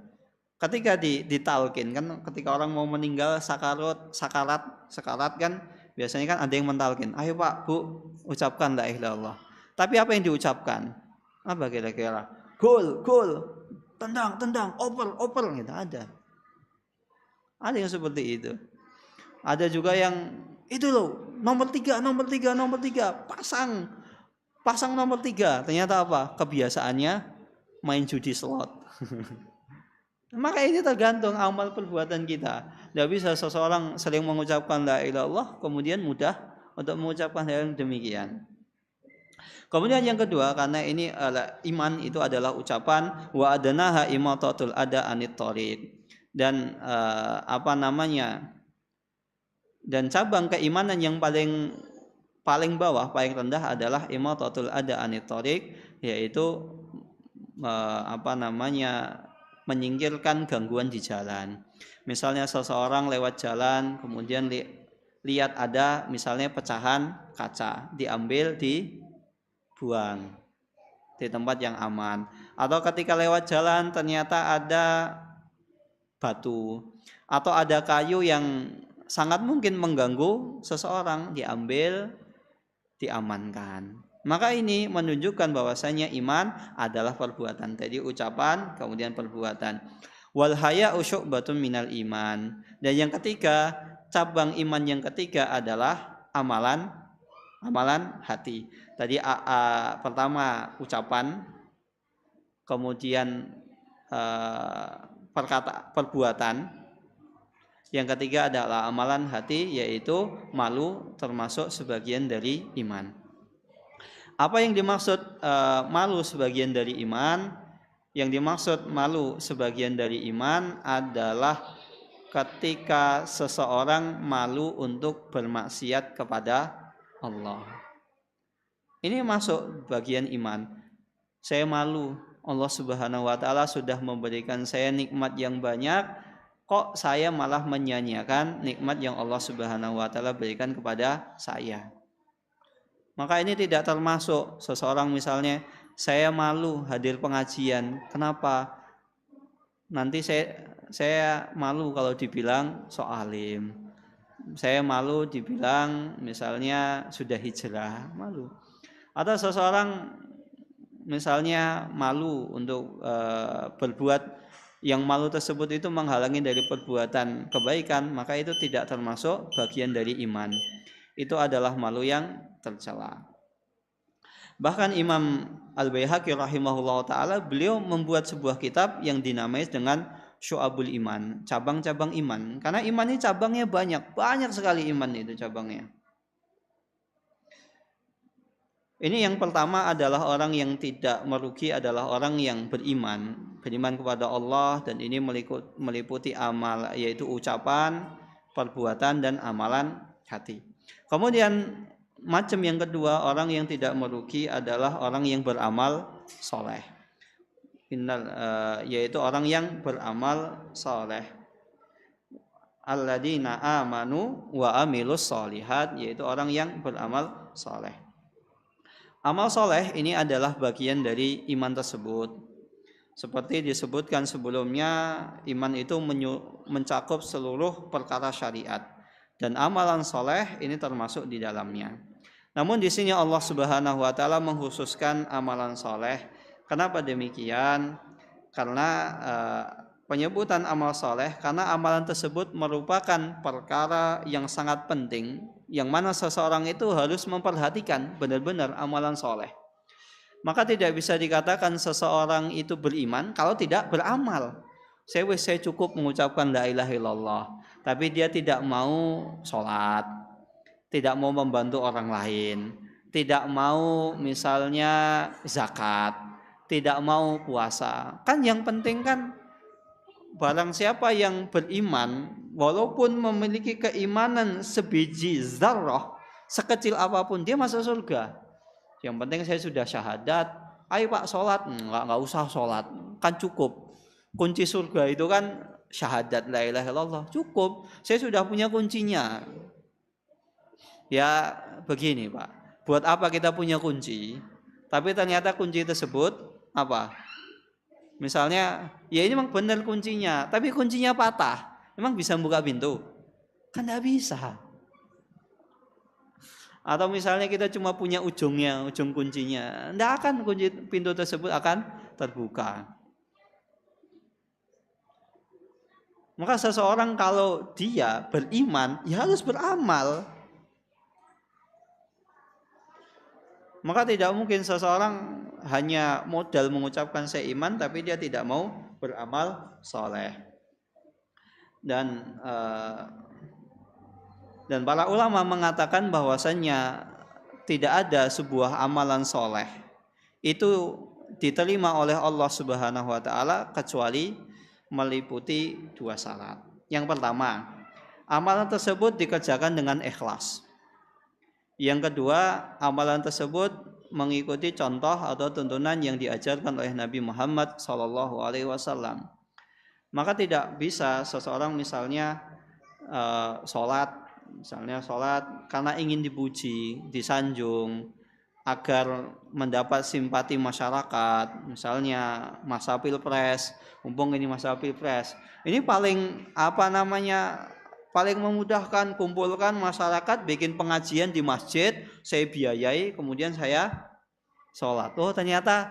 ketika ditalkin kan, ketika orang mau meninggal sakarat kan biasanya kan ada yang mentalkin, ayo Pak Bu ucapkan la ilaha illallah. Tapi apa yang diucapkan? Apa kira-kira? Gol, tendang, oper gitu ada. Ada yang seperti itu. Ada juga yang itu loh, nomor 3, pasang nomor 3. Ternyata apa? Kebiasaannya main judi slot. Maka ini tergantung amal perbuatan kita. Tidak bisa seseorang sering mengucapkan la ilaha illallah kemudian mudah untuk mengucapkan hal yang demikian. Kemudian yang kedua, karena ini iman itu adalah ucapan, wa adnaha imatatul ada anit thoriq. Dan dan cabang keimanan yang paling bawah, paling rendah adalah imatatul ada anit thoriq, yaitu menyingkirkan gangguan di jalan. Misalnya seseorang lewat jalan kemudian lihat ada misalnya pecahan kaca, diambil dibuang di tempat yang aman. Atau ketika lewat jalan ternyata ada batu atau ada kayu yang sangat mungkin mengganggu seseorang, diambil, diamankan. Maka ini menunjukkan bahwasanya iman adalah perbuatan. Jadi ucapan kemudian perbuatan. Wal haya'u syu'batun minal iman. Dan yang ketiga, cabang iman yang ketiga adalah amalan hati. Tadi pertama ucapan, kemudian perbuatan. Yang ketiga adalah amalan hati, yaitu malu termasuk sebagian dari iman. Apa yang dimaksud malu sebagian dari iman? Yang dimaksud malu sebagian dari iman adalah ketika seseorang malu untuk bermaksiat kepada Allah. Ini masuk bagian iman. Saya malu, Allah Subhanahu wa taala sudah memberikan saya nikmat yang banyak, kok saya malah menyia-nyiakan nikmat yang Allah Subhanahu wa taala berikan kepada saya. Maka ini tidak termasuk seseorang misalnya, saya malu hadir pengajian. Kenapa? Nanti saya malu kalau dibilang sok alim. Saya malu dibilang misalnya sudah hijrah, malu. Atau seseorang misalnya malu untuk berbuat yang malu tersebut itu menghalangi dari perbuatan kebaikan, maka itu tidak termasuk bagian dari iman. Itu adalah malu yang tercela. Bahkan Imam Al-Baihaqi rahimahullah ta'ala, beliau membuat sebuah kitab yang dinamai dengan Syu'abul Iman, cabang-cabang iman. Karena iman ini cabangnya banyak sekali iman itu cabangnya. Ini yang pertama adalah orang yang tidak merugi adalah orang yang beriman kepada Allah, dan ini meliputi amal, yaitu ucapan, perbuatan, dan amalan hati. Kemudian macam yang kedua, orang yang tidak merugi adalah orang yang beramal soleh. Yaitu orang yang beramal soleh. Alladzina amanu wa amilus solihat, yaitu orang yang beramal soleh. Amal soleh ini adalah bagian dari iman tersebut. Seperti disebutkan sebelumnya, iman itu mencakup seluruh perkara syariat, dan amalan soleh ini termasuk di dalamnya. Namun di sini Allah Subhanahu wa taala mengkhususkan amalan soleh. Kenapa demikian? Karena penyebutan amal soleh, karena amalan tersebut merupakan perkara yang sangat penting, yang mana seseorang itu harus memperhatikan benar-benar amalan soleh. Maka tidak bisa dikatakan seseorang itu beriman kalau tidak beramal. Saya cukup mengucapkan la ilaha illallah, tapi dia tidak mau sholat, tidak mau membantu orang lain, tidak mau misalnya zakat, tidak mau puasa. Kan yang penting kan barang siapa yang beriman, walaupun memiliki keimanan sebiji zarrah, sekecil apapun, dia masuk surga. Yang penting saya sudah syahadat, Ayo Pak sholat, nggak usah sholat, kan cukup. Kunci surga itu kan syahadat la ilaha illallah, cukup. Saya sudah punya kuncinya. Ya begini Pak, buat apa kita punya kunci? Tapi ternyata kunci tersebut apa? Misalnya, ya ini memang benar kuncinya, tapi kuncinya patah. Emang bisa buka pintu? Kan tidak bisa. Atau misalnya kita cuma punya ujungnya, ujung kuncinya, tidak akan kunci pintu tersebut akan terbuka. Maka seseorang kalau dia beriman, ya harus beramal. Maka tidak mungkin seseorang hanya modal mengucapkan saya iman, tapi dia tidak mau beramal soleh. Dan para ulama mengatakan bahwasannya tidak ada sebuah amalan soleh itu diterima oleh Allah Subhanahu Wa Taala kecuali meliputi 2 syarat. Yang pertama, amalan tersebut dikerjakan dengan ikhlas. Yang kedua, amalan tersebut mengikuti contoh atau tuntunan yang diajarkan oleh Nabi Muhammad SAW. Maka tidak bisa seseorang misalnya sholat karena ingin dipuji, disanjung, agar mendapat simpati masyarakat. Misalnya masa pilpres, mumpung ini masa pilpres, ini paling paling memudahkan, kumpulkan masyarakat, bikin pengajian di masjid, saya biayai, kemudian saya sholat. Oh ternyata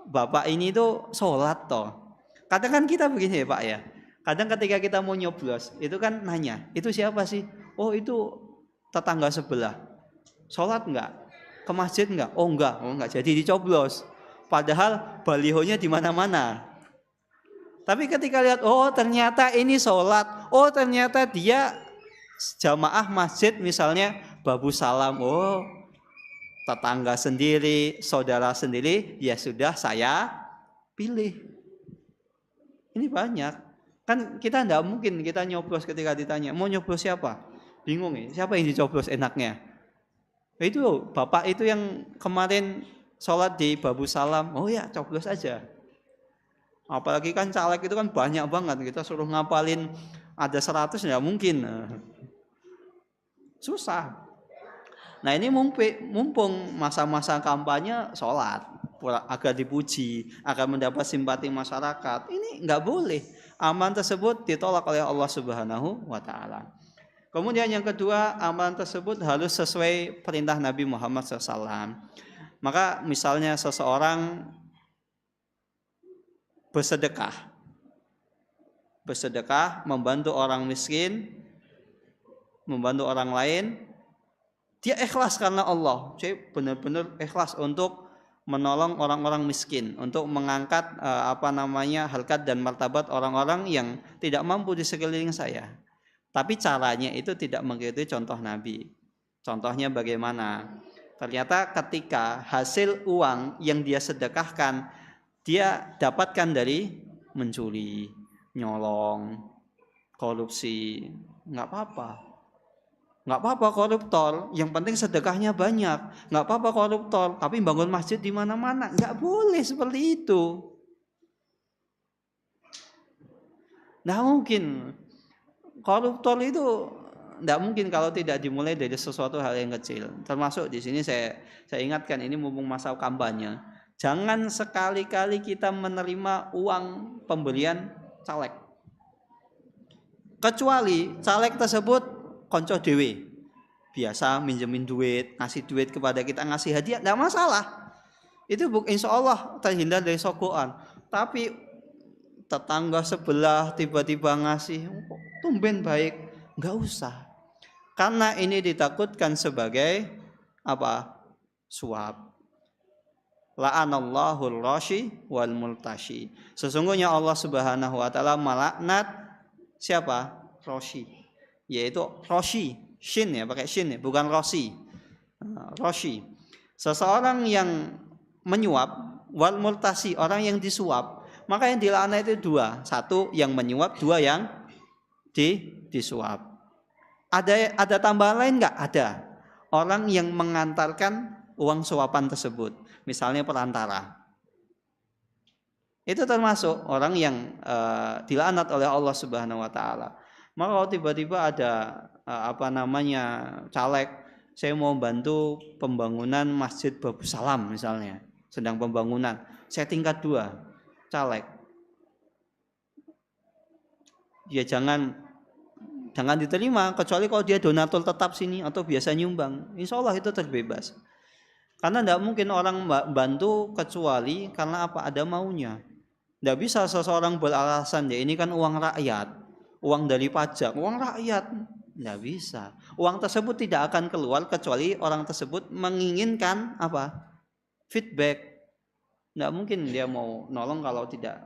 bapak ini tuh sholat toh. Kadang kan kita begini ya Pak ya. Kadang ketika kita mau nyoblos, itu kan nanya, itu siapa sih? Oh itu tetangga sebelah. Sholat enggak? Ke masjid enggak? Oh enggak jadi dicoblos. Padahal balihonya di mana-mana. Tapi ketika lihat, oh ternyata ini sholat, oh ternyata dia jamaah masjid misalnya babu salam, oh tetangga sendiri, saudara sendiri, ya sudah saya pilih. Ini banyak. Kan kita tidak mungkin kita nyoblos ketika ditanya, mau nyoblos siapa? Bingung ya, siapa yang dicoblos enaknya? Itu bapak itu yang kemarin sholat di babu salam, oh ya coblos aja. Apalagi kan caleg itu kan banyak banget, kita suruh ngapalin ada 100 ya mungkin. Susah. Nah ini mumpung masa-masa kampanye sholat agar dipuji, agar mendapat simpati masyarakat. Ini nggak boleh. Amalan tersebut ditolak oleh Allah Subhanahu Wa Taala. Kemudian yang kedua, amalan tersebut harus sesuai perintah Nabi Muhammad SAW. Maka misalnya seseorang bersedekah, membantu orang miskin, membantu orang lain, dia ikhlas karena Allah. Saya benar-benar ikhlas untuk menolong orang-orang miskin, untuk mengangkat harkat dan martabat orang-orang yang tidak mampu di sekeliling saya. Tapi caranya itu tidak mengikuti contoh Nabi. Contohnya bagaimana? Ternyata ketika hasil uang yang dia sedekahkan dia dapatkan dari mencuri, nyolong, korupsi, nggak apa-apa koruptor, yang penting sedekahnya banyak. Nggak apa-apa koruptor, tapi bangun masjid di mana-mana, nggak boleh seperti itu. Nggak mungkin. Koruptor itu nggak mungkin kalau tidak dimulai dari sesuatu hal yang kecil. Termasuk di sini saya ingatkan, ini mumpung masa kampanye. Jangan sekali-kali kita menerima uang pemberian caleg. Kecuali caleg tersebut konco dewe. Biasa minjemin duit, ngasih duit kepada kita, ngasih hadiah, enggak masalah. Itu insya Allah terhindar dari sogokan. Tapi tetangga sebelah tiba-tiba ngasih, tumben baik, enggak usah. Karena ini ditakutkan sebagai suap. La'anallahu rashi wal multashi. Sesungguhnya Allah Subhanahu Wa Taala melaknat siapa? Rashi, yaitu rashi, shin ya, pakai shin ya, bukan roshi. Rashi, seseorang yang menyuap, wal multashi, orang yang disuap. Maka yang dilaknat itu 2, 1 yang menyuap, 2 yang disuap. Ada tambahan lain enggak? Ada. Orang yang mengantarkan uang suapan tersebut, misalnya perantara. Itu termasuk orang yang dilaknat oleh Allah Subhanahu wa taala. Maka kalau tiba-tiba ada caleg, saya mau bantu pembangunan Masjid Babus Salam misalnya, sedang pembangunan, saya tingkat 2 caleg. Ya jangan diterima kecuali kalau dia donatur tetap sini atau biasa nyumbang. Insya Allah itu terbebas. Karena tidak mungkin orang bantu kecuali karena apa, ada maunya. Tidak bisa seseorang beralasan ya ini kan uang rakyat, uang dari pajak, uang rakyat. Tidak bisa. Uang tersebut tidak akan keluar kecuali orang tersebut menginginkan apa? Feedback. Tidak mungkin dia mau nolong kalau tidak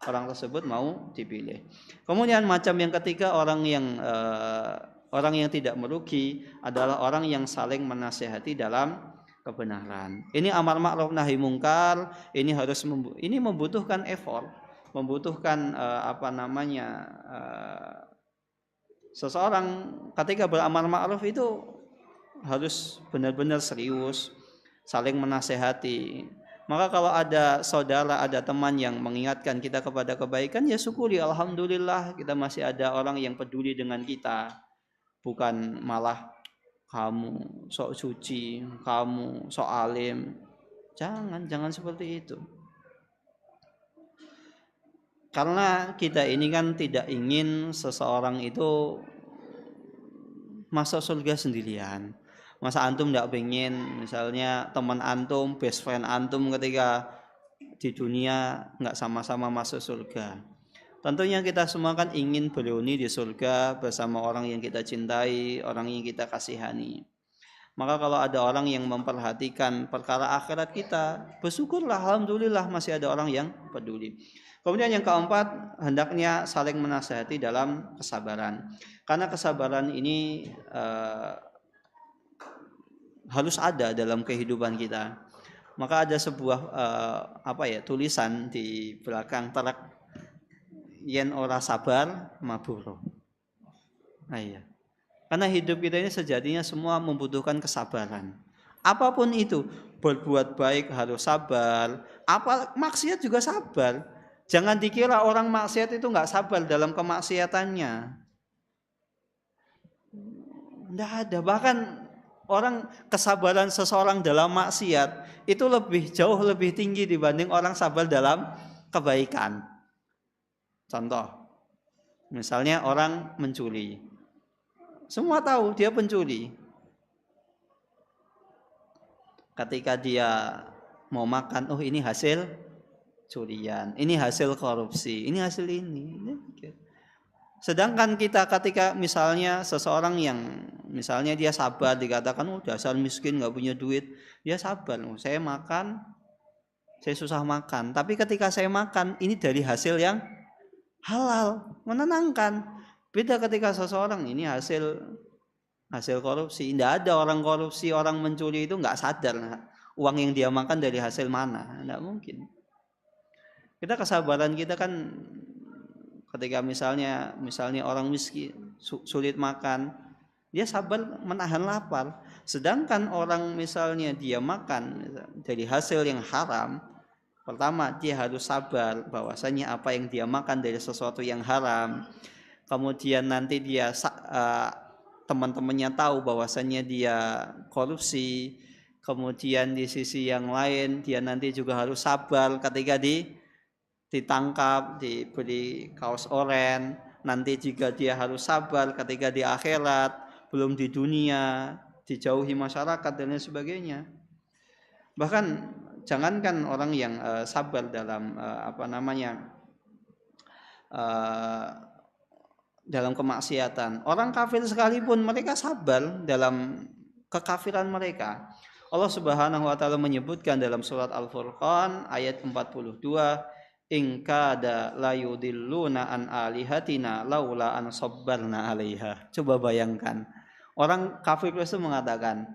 orang tersebut mau dipilih. Kemudian macam yang ketiga, orang yang tidak merugi adalah orang yang saling menasihati dalam kebenaran. Ini amar ma'ruf nahi mungkar, ini membutuhkan effort, membutuhkan seseorang ketika beramar ma'ruf itu harus benar-benar serius, saling menasehati. Maka kalau ada saudara, ada teman yang mengingatkan kita kepada kebaikan, ya syukuri, alhamdulillah kita masih ada orang yang peduli dengan kita. Bukan malah kamu sok suci, kamu sok alim. Jangan seperti itu. Karena kita ini kan tidak ingin seseorang itu masuk surga sendirian. Masa antum tidak pengen misalnya teman antum, best friend antum ketika di dunia nggak sama-sama masuk surga. Tentunya kita semua kan ingin berreuni di surga bersama orang yang kita cintai, orang yang kita kasihani. Maka kalau ada orang yang memperhatikan perkara akhirat kita, bersyukurlah, alhamdulillah masih ada orang yang peduli. Kemudian yang keempat, hendaknya saling menasihati dalam kesabaran. Karena kesabaran ini harus ada dalam kehidupan kita. Maka ada sebuah tulisan di belakang terak, yen ora sabar maburo. Nah, iya. Karena hidup kita ini sejatinya semua membutuhkan kesabaran. Apapun itu, berbuat baik harus sabar, maksiat juga sabar. Jangan dikira orang maksiat itu nggak sabar dalam kemaksiatannya. Tidak ada. Bahkan orang kesabaran seseorang dalam maksiat itu jauh lebih tinggi dibanding orang sabar dalam kebaikan. Contoh, misalnya orang mencuri. Semua tahu dia pencuri. Ketika dia mau makan, oh ini hasil curian, ini hasil korupsi, ini hasil ini. Sedangkan kita ketika misalnya seseorang yang misalnya dia sabar, dikatakan oh dasar miskin nggak punya duit, dia sabar, saya makan, saya susah makan, tapi ketika saya makan ini dari hasil yang halal, menenangkan. Beda ketika seseorang ini hasil korupsi. Tidak ada orang korupsi, orang mencuri itu nggak sadar uang yang dia makan dari hasil mana, tidak mungkin. Kita kesabaran kita kan ketika misalnya orang miskin sulit makan, dia sabar menahan lapar. Sedangkan orang misalnya dia makan dari hasil yang haram, pertama dia harus sabar bahwasanya apa yang dia makan dari sesuatu yang haram. Kemudian nanti dia teman-temannya tahu bahwasanya dia korupsi. Kemudian di sisi yang lain dia nanti juga harus sabar ketika ditangkap, diberi kaos oren. Nanti juga dia harus sabar ketika di akhirat, belum di dunia, dijauhi masyarakat dan lain sebagainya. Bahkan jangankan orang yang sabar dalam dalam kemaksiatan, orang kafir sekalipun mereka sabar dalam kekafiran mereka. Allah Subhanahu wa taala menyebutkan dalam surat Al-Furqan ayat 42, in kada la yudilluna an alihatina laula an sabbarna 'alaiha. Coba bayangkan, orang kafir itu mengatakan,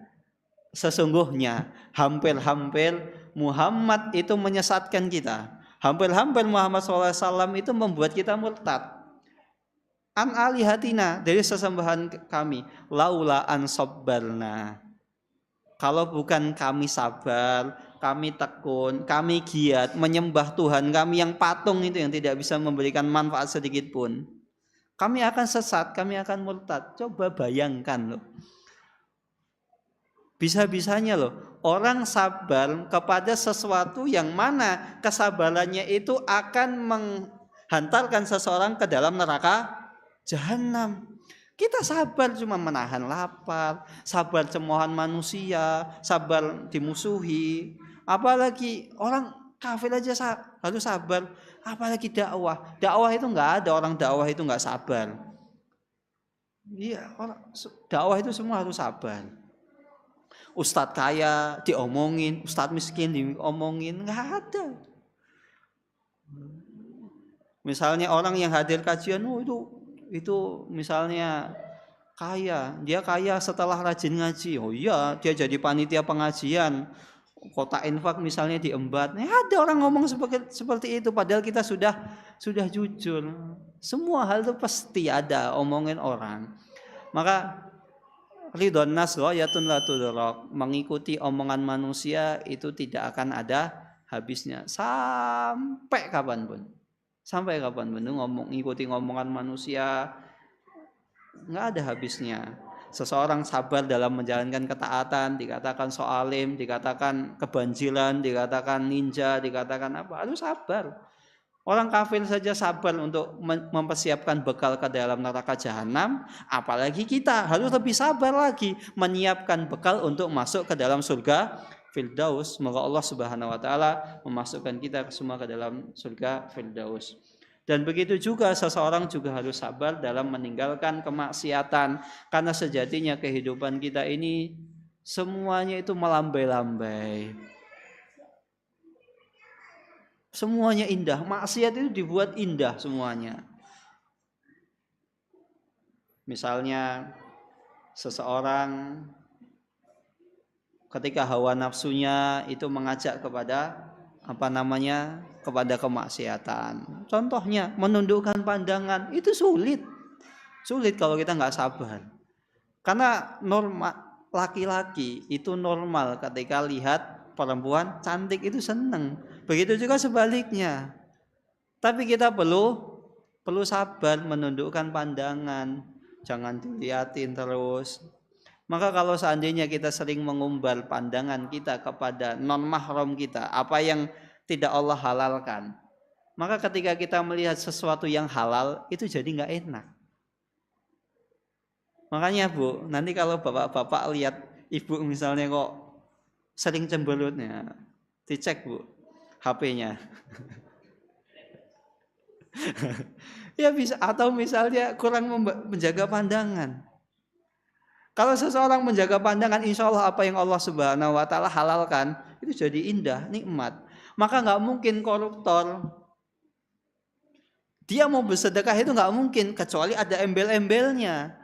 sesungguhnya hampir-hampir Muhammad itu menyesatkan kita. Hampir-hampir Muhammad SAW itu membuat kita murtad. An alihatina, dari sesembahan kami, laula an sabbarna. Kalau bukan kami sabar, kami tekun, kami giat menyembah Tuhan kami yang patung itu yang tidak bisa memberikan manfaat sedikit pun, kami akan sesat, kami akan murtad. Coba bayangkan loh. Bisa-bisanya loh orang sabar kepada sesuatu yang mana kesabarannya itu akan menghantarkan seseorang ke dalam neraka jahanam. Kita sabar cuma menahan lapar, sabar cemoohan manusia, sabar dimusuhi. Apalagi orang kafir aja harus sabar, apalagi dakwah. Dakwah itu nggak ada orang dakwah itu nggak sabar. Iya, orang dakwah itu semua harus sabar. Ustadz kaya diomongin, ustadz miskin diomongin, nggak ada. Misalnya orang yang hadir kajian, itu misalnya kaya, dia kaya setelah rajin ngaji. Oh iya, dia jadi panitia pengajian. Kota infak misalnya diembat. Ada orang ngomong seperti itu, padahal kita sudah jujur. Semua hal itu pasti ada omongin orang. Maka ridhon nas ghayatun la tudrak, mengikuti omongan manusia itu tidak akan ada habisnya sampai kapanpun. Sampai kapanpun ngikuti ngomongan manusia nggak ada habisnya. Seseorang sabar dalam menjalankan ketaatan, dikatakan soalim, dikatakan kebanjiran, dikatakan ninja, dikatakan apa, harus sabar. Orang kafir saja sabar untuk mempersiapkan bekal ke dalam neraka jahanam, apalagi kita harus lebih sabar lagi menyiapkan bekal untuk masuk ke dalam surga Firdaus. Semoga Allah Subhanahu wa taala memasukkan kita semua ke dalam surga Firdaus. Dan begitu juga seseorang juga harus sabar dalam meninggalkan kemaksiatan, karena sejatinya kehidupan kita ini semuanya itu melambai-lambai. Semuanya indah, maksiat itu dibuat indah semuanya. Misalnya seseorang ketika hawa nafsunya itu mengajak kepada kepada kemaksiatan. Contohnya menundukkan pandangan, itu sulit kalau kita nggak sabar. Karena laki-laki itu normal ketika lihat perempuan cantik itu seneng. Begitu juga sebaliknya. Tapi kita perlu sabar menundukkan pandangan, jangan dilihatin terus. Maka kalau seandainya kita sering mengumbar pandangan kita kepada non mahram kita, apa yang tidak Allah halalkan, maka ketika kita melihat sesuatu yang halal itu jadi nggak enak. Makanya Bu, nanti kalau bapak-bapak lihat ibu misalnya kok sering cemberutnya, dicek Bu HP-nya. Ya bisa, atau misalnya kurang menjaga pandangan. Kalau seseorang menjaga pandangan, insya Allah apa yang Allah Subhanahu wa taala halalkan itu jadi indah, nikmat. Maka nggak mungkin koruptor. Dia mau bersedekah itu nggak mungkin kecuali ada embel-embelnya.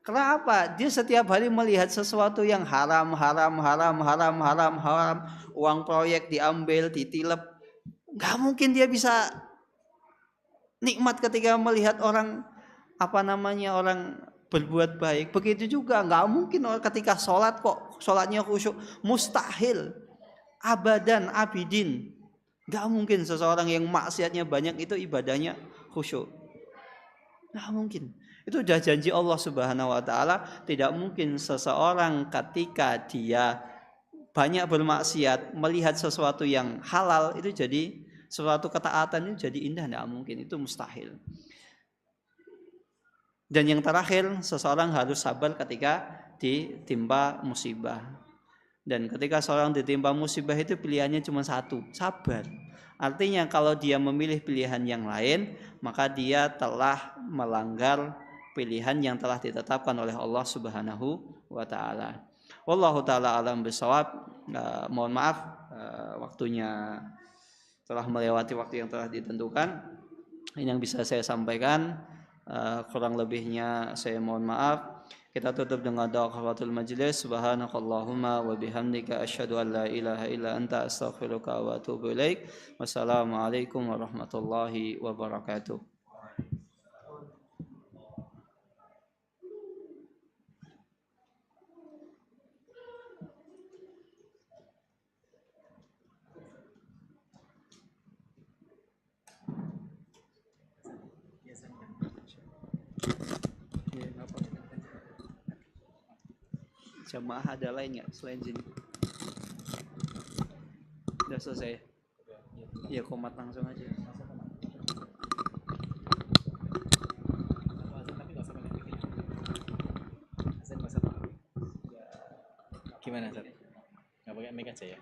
Kenapa? Dia setiap hari melihat sesuatu yang haram, uang proyek diambil, ditilep. Nggak mungkin dia bisa nikmat ketika melihat orang orang berbuat baik. Begitu juga nggak mungkin ketika sholat kok sholatnya khusyuk, mustahil, abadan abidin. Nggak mungkin seseorang yang maksiatnya banyak itu ibadahnya khusyuk. Nggak mungkin. Itu sudah janji Allah Subhanahu wa taala, tidak mungkin seseorang ketika dia banyak bermaksiat melihat sesuatu yang halal itu jadi suatu ketaatan itu jadi indah, nggak mungkin, itu mustahil. Dan yang terakhir, seseorang harus sabar ketika ditimpa musibah. Dan ketika seorang ditimpa musibah itu pilihannya cuma satu, sabar. Artinya kalau dia memilih pilihan yang lain, maka dia telah melanggar pilihan yang telah ditetapkan oleh Allah Subhanahu wa taala. Wallahu taala alam bisawab. Mohon maaf waktunya telah melewati waktu yang telah ditentukan. Ini yang bisa saya sampaikan. Kurang lebihnya saya mohon maaf. Kita tutup dengan doa kafaratul majlis. Subhanakallahumma wa bihamdika asyhadu an la ilaha illa anta astaghfiruka wa atubu ilaik. Wassalamualaikum warahmatullahi wabarakatuh. Jamaah ada lain nggak selain sini? Udah selesai. Ya komat langsung aja. Gimana Sat? Nggak pakai mic aja ya?